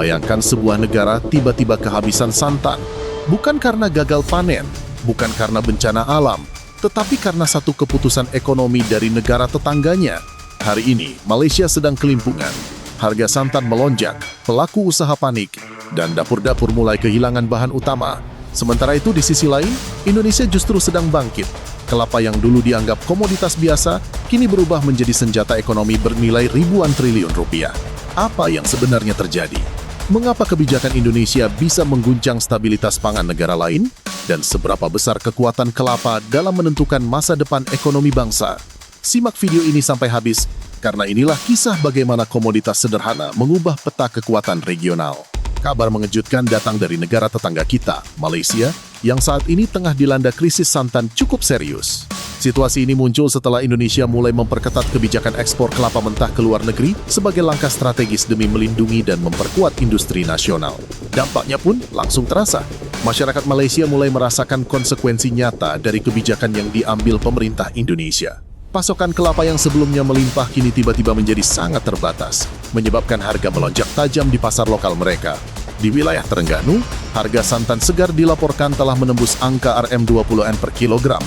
Bayangkan sebuah negara tiba-tiba kehabisan santan, bukan karena gagal panen, bukan karena bencana alam, tetapi karena satu keputusan ekonomi dari negara tetangganya. Hari ini, Malaysia sedang kelimpungan. Harga santan melonjak, pelaku usaha panik, dan dapur-dapur mulai kehilangan bahan utama. Sementara itu di sisi lain, Indonesia justru sedang bangkit. Kelapa yang dulu dianggap komoditas biasa, kini berubah menjadi senjata ekonomi bernilai ribuan triliun rupiah. Apa yang sebenarnya terjadi? Mengapa kebijakan Indonesia bisa mengguncang stabilitas pangan negara lain? Dan seberapa besar kekuatan kelapa dalam menentukan masa depan ekonomi bangsa? Simak video ini sampai habis, karena inilah kisah bagaimana komoditas sederhana mengubah peta kekuatan regional. Kabar mengejutkan datang dari negara tetangga kita, Malaysia, yang saat ini tengah dilanda krisis santan cukup serius. Situasi ini muncul setelah Indonesia mulai memperketat kebijakan ekspor kelapa mentah ke luar negeri sebagai langkah strategis demi melindungi dan memperkuat industri nasional. Dampaknya pun langsung terasa. Masyarakat Malaysia mulai merasakan konsekuensi nyata dari kebijakan yang diambil pemerintah Indonesia. Pasokan kelapa yang sebelumnya melimpah kini tiba-tiba menjadi sangat terbatas, menyebabkan harga melonjak tajam di pasar lokal mereka. Di wilayah Terengganu, harga santan segar dilaporkan telah menembus angka Rm20 per kilogram.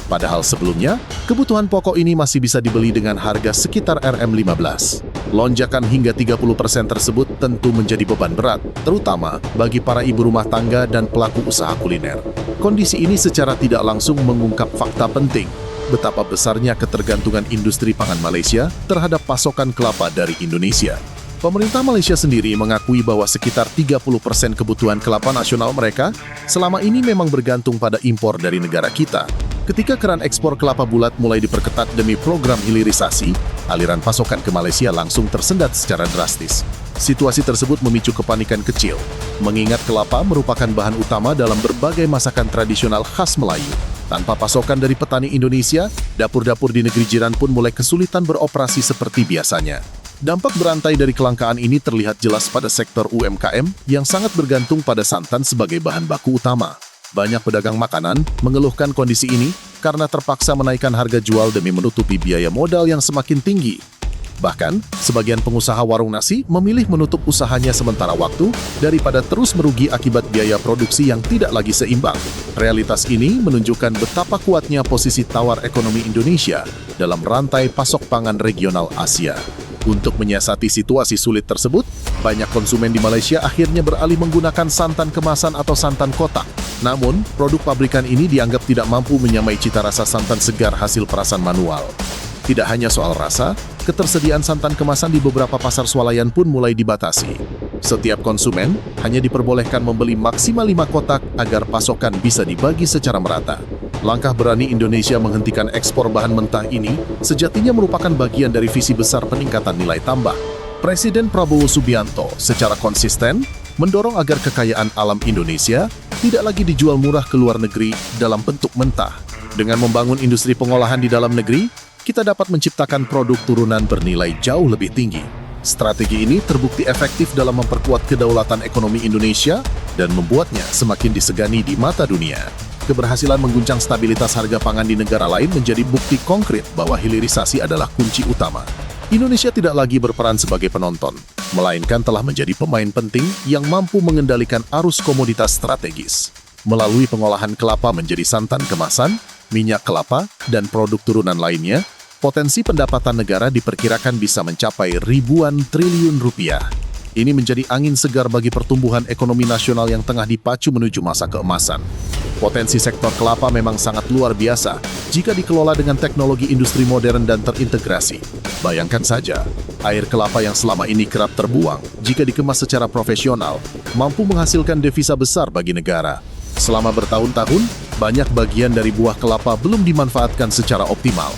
Padahal sebelumnya, kebutuhan pokok ini masih bisa dibeli dengan harga sekitar Rm15. Lonjakan hingga 30% tersebut tentu menjadi beban berat, terutama bagi para ibu rumah tangga dan pelaku usaha kuliner. Kondisi ini secara tidak langsung mengungkap fakta penting, betapa besarnya ketergantungan industri pangan Malaysia terhadap pasokan kelapa dari Indonesia. Pemerintah Malaysia sendiri mengakui bahwa sekitar 30% kebutuhan kelapa nasional mereka selama ini memang bergantung pada impor dari negara kita. Ketika keran ekspor kelapa bulat mulai diperketat demi program hilirisasi, aliran pasokan ke Malaysia langsung tersendat secara drastis. Situasi tersebut memicu kepanikan kecil, mengingat kelapa merupakan bahan utama dalam berbagai masakan tradisional khas Melayu. Tanpa pasokan dari petani Indonesia, dapur-dapur di negeri jiran pun mulai kesulitan beroperasi seperti biasanya. Dampak berantai dari kelangkaan ini terlihat jelas pada sektor UMKM yang sangat bergantung pada santan sebagai bahan baku utama. Banyak pedagang makanan mengeluhkan kondisi ini karena terpaksa menaikkan harga jual demi menutupi biaya modal yang semakin tinggi. Bahkan, sebagian pengusaha warung nasi memilih menutup usahanya sementara waktu daripada terus merugi akibat biaya produksi yang tidak lagi seimbang. Realitas ini menunjukkan betapa kuatnya posisi tawar ekonomi Indonesia dalam rantai pasok pangan regional Asia. Untuk menyiasati situasi sulit tersebut, banyak konsumen di Malaysia akhirnya beralih menggunakan santan kemasan atau santan kotak. Namun, produk pabrikan ini dianggap tidak mampu menyamai cita rasa santan segar hasil perasan manual. Tidak hanya soal rasa, ketersediaan santan kemasan di beberapa pasar swalayan pun mulai dibatasi. Setiap konsumen hanya diperbolehkan membeli maksimal 5 kotak agar pasokan bisa dibagi secara merata. Langkah berani Indonesia menghentikan ekspor bahan mentah ini sejatinya merupakan bagian dari visi besar peningkatan nilai tambah. Presiden Prabowo Subianto secara konsisten mendorong agar kekayaan alam Indonesia tidak lagi dijual murah ke luar negeri dalam bentuk mentah. Dengan membangun industri pengolahan di dalam negeri, kita dapat menciptakan produk turunan bernilai jauh lebih tinggi. Strategi ini terbukti efektif dalam memperkuat kedaulatan ekonomi Indonesia dan membuatnya semakin disegani di mata dunia. Keberhasilan mengguncang stabilitas harga pangan di negara lain menjadi bukti konkret bahwa hilirisasi adalah kunci utama. Indonesia tidak lagi berperan sebagai penonton, melainkan telah menjadi pemain penting yang mampu mengendalikan arus komoditas strategis. Melalui pengolahan kelapa menjadi santan kemasan, minyak kelapa, dan produk turunan lainnya, potensi pendapatan negara diperkirakan bisa mencapai ribuan triliun rupiah. Ini menjadi angin segar bagi pertumbuhan ekonomi nasional yang tengah dipacu menuju masa keemasan. Potensi sektor kelapa memang sangat luar biasa jika dikelola dengan teknologi industri modern dan terintegrasi. Bayangkan saja, air kelapa yang selama ini kerap terbuang, jika dikemas secara profesional, mampu menghasilkan devisa besar bagi negara. Selama bertahun-tahun, banyak bagian dari buah kelapa belum dimanfaatkan secara optimal.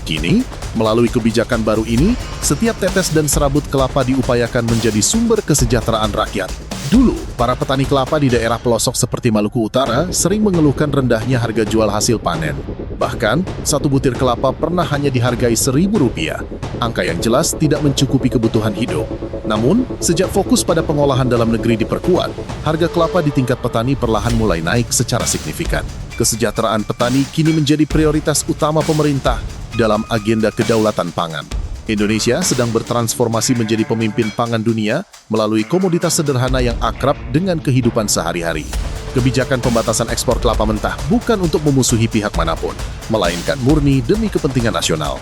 Kini, melalui kebijakan baru ini, setiap tetes dan serabut kelapa diupayakan menjadi sumber kesejahteraan rakyat. Dulu, para petani kelapa di daerah pelosok seperti Maluku Utara sering mengeluhkan rendahnya harga jual hasil panen. Bahkan, satu butir kelapa pernah hanya dihargai Rp1.000, angka yang jelas tidak mencukupi kebutuhan hidup. Namun, sejak fokus pada pengolahan dalam negeri diperkuat, harga kelapa di tingkat petani perlahan mulai naik secara signifikan. Kesejahteraan petani kini menjadi prioritas utama pemerintah dalam agenda kedaulatan pangan. Indonesia sedang bertransformasi menjadi pemimpin pangan dunia melalui komoditas sederhana yang akrab dengan kehidupan sehari-hari. Kebijakan pembatasan ekspor kelapa mentah bukan untuk memusuhi pihak manapun, melainkan murni demi kepentingan nasional.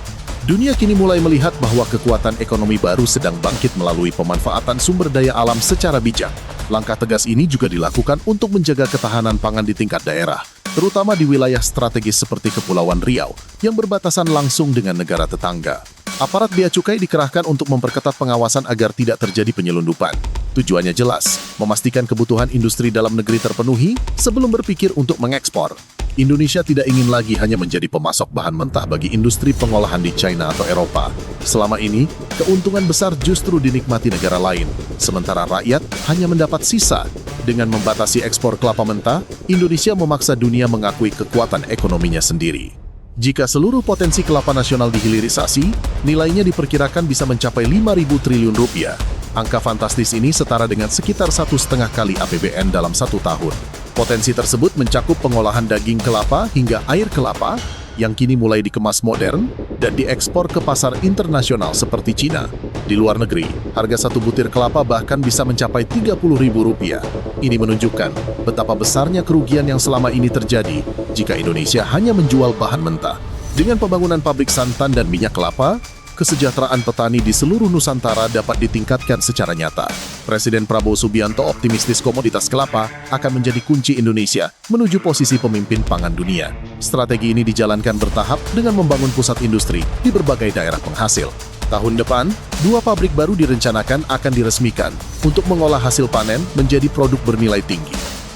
Dunia kini mulai melihat bahwa kekuatan ekonomi baru sedang bangkit melalui pemanfaatan sumber daya alam secara bijak. Langkah tegas ini juga dilakukan untuk menjaga ketahanan pangan di tingkat daerah, terutama di wilayah strategis seperti Kepulauan Riau yang berbatasan langsung dengan negara tetangga. Aparat Bea Cukai dikerahkan untuk memperketat pengawasan agar tidak terjadi penyelundupan. Tujuannya jelas, memastikan kebutuhan industri dalam negeri terpenuhi sebelum berpikir untuk mengekspor. Indonesia tidak ingin lagi hanya menjadi pemasok bahan mentah bagi industri pengolahan di China atau Eropa. Selama ini, keuntungan besar justru dinikmati negara lain, sementara rakyat hanya mendapat sisa. Dengan membatasi ekspor kelapa mentah, Indonesia memaksa dunia mengakui kekuatan ekonominya sendiri. Jika seluruh potensi kelapa nasional dihilirisasi, nilainya diperkirakan bisa mencapai 5.000 triliun rupiah. Angka fantastis ini setara dengan sekitar 1,5 kali APBN dalam 1 tahun. Potensi tersebut mencakup pengolahan daging kelapa hingga air kelapa, yang kini mulai dikemas modern dan diekspor ke pasar internasional seperti Cina. Di luar negeri, harga satu butir kelapa bahkan bisa mencapai Rp30.000. Ini menunjukkan betapa besarnya kerugian yang selama ini terjadi jika Indonesia hanya menjual bahan mentah. Dengan pembangunan pabrik santan dan minyak kelapa, kesejahteraan petani di seluruh Nusantara dapat ditingkatkan secara nyata. Presiden Prabowo Subianto optimistis komoditas kelapa akan menjadi kunci Indonesia menuju posisi pemimpin pangan dunia. Strategi ini dijalankan bertahap dengan membangun pusat industri di berbagai daerah penghasil. Tahun depan, 2 pabrik baru direncanakan akan diresmikan untuk mengolah hasil panen menjadi produk bernilai tinggi.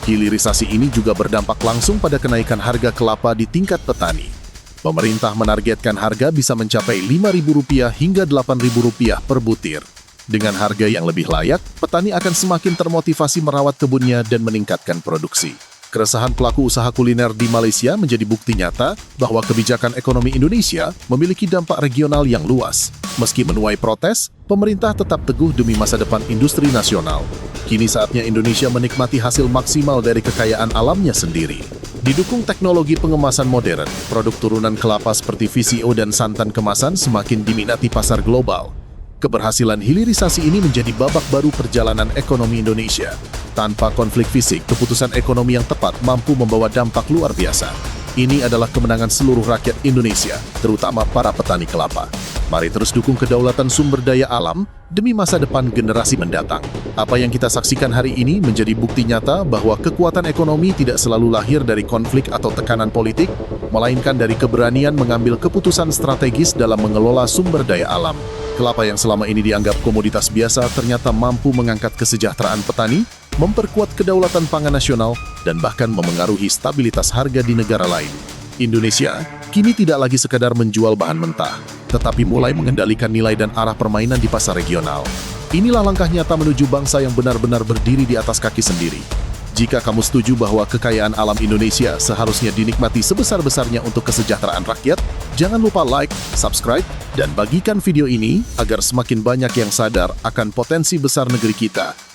Hilirisasi ini juga berdampak langsung pada kenaikan harga kelapa di tingkat petani. Pemerintah menargetkan harga bisa mencapai Rp5.000 hingga Rp8.000 per butir. Dengan harga yang lebih layak, petani akan semakin termotivasi merawat kebunnya dan meningkatkan produksi. Keresahan pelaku usaha kuliner di Malaysia menjadi bukti nyata bahwa kebijakan ekonomi Indonesia memiliki dampak regional yang luas. Meski menuai protes, pemerintah tetap teguh demi masa depan industri nasional. Kini saatnya Indonesia menikmati hasil maksimal dari kekayaan alamnya sendiri. Didukung teknologi pengemasan modern, produk turunan kelapa seperti VCO dan santan kemasan semakin diminati pasar global. Keberhasilan hilirisasi ini menjadi babak baru perjalanan ekonomi Indonesia. Tanpa konflik fisik, keputusan ekonomi yang tepat mampu membawa dampak luar biasa. Ini adalah kemenangan seluruh rakyat Indonesia, terutama para petani kelapa. Mari terus dukung kedaulatan sumber daya alam demi masa depan generasi mendatang. Apa yang kita saksikan hari ini menjadi bukti nyata bahwa kekuatan ekonomi tidak selalu lahir dari konflik atau tekanan politik, melainkan dari keberanian mengambil keputusan strategis dalam mengelola sumber daya alam. Kelapa yang selama ini dianggap komoditas biasa ternyata mampu mengangkat kesejahteraan petani, memperkuat kedaulatan pangan nasional, dan bahkan memengaruhi stabilitas harga di negara lain. Indonesia kini tidak lagi sekadar menjual bahan mentah, tetapi mulai mengendalikan nilai dan arah permainan di pasar regional. Inilah langkah nyata menuju bangsa yang benar-benar berdiri di atas kaki sendiri. Jika kamu setuju bahwa kekayaan alam Indonesia seharusnya dinikmati sebesar-besarnya untuk kesejahteraan rakyat, jangan lupa like, subscribe, dan bagikan video ini agar semakin banyak yang sadar akan potensi besar negeri kita